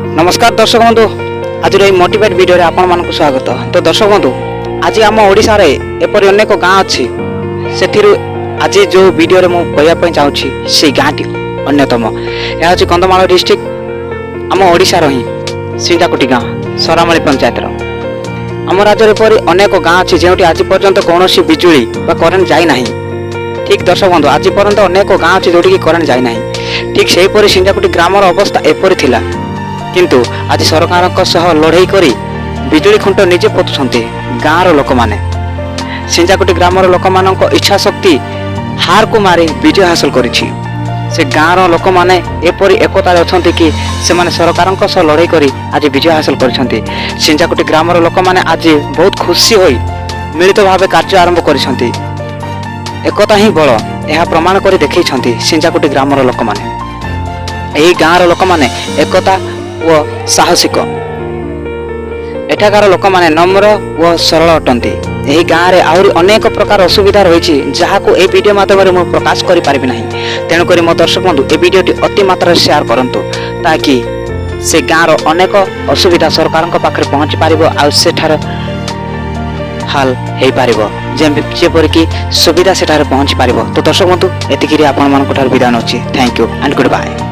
नमस्कार दर्शक बंधु आज मोटिवेट वीडियो रे आपण मानक स्वागत। तो दर्शक बंधु आज आम ओडिशा रे एपरि अनेक गाँ अच्छी से आज जो वीडियो रे मु कहया चाहूँगी से गाँटी अन्यतम यह हूँ कंधमाल डिस्ट्रिक्ट आम ओडिशा ही सिंजाकुटी गाँ सरामली पंचायत आम राज्य एपरि अनेक गाँ अच्छी जो आज पर्यंत कौन बिजुली करेन्ट जाई ना। ठीक दर्शक बंधु आज पर्यंत अनेक गाँ अच्छी जोटि करेन्ट जाई ना। ठीक से ही सिंजाकुटी ग्रामर अवस्था एपरि थिला किंतु आज सरकार लड़ाई करी बिजुली खुंट निजे पोतुछंती गाँव लोक माने। सिंजाकुटी ग्रामर लोक मानक इच्छा शक्ति हार को मारी विजय हासिल करिछि। से गाँव लोक माने एपरि एकता अछंती कि से माने सरकार लड़ाई करी आज विजय हासिल करिछंती। सिंजाकुटी ग्रामर लोक माने आज बहुत खुशी होई मिलित भावे कार्य आरंभ करिछंती। एकता ही बल यह प्रमाण करी देखैछंती सिंजाकुटी ग्रामर लोक माने। एही गाँव लोक माने एकता व साहसिक एठाकार लोक माने नम्र व सरल अटंती। एही गाँव रे आहुरी अनेक प्रकार असुविधा रही जहाको ए वीडियो माध्यम मु प्रकाश करि पारिबि नाही। तेणुकरी मो दर्शक बंधु ए वीडियोटी अति मात्रा शेयर करंतु ताकि से गाँव रो अनेक असुविधा सरकार पाखरे पहुँची पारिबो आ सेठार हाल हेई पारिबो जेपरि कि सुविधा सेठार पहुँची पारिबो। तो दर्शक बंधु एतिकिरी आपण मानक ठार विधान अछि। Thank you and good bye.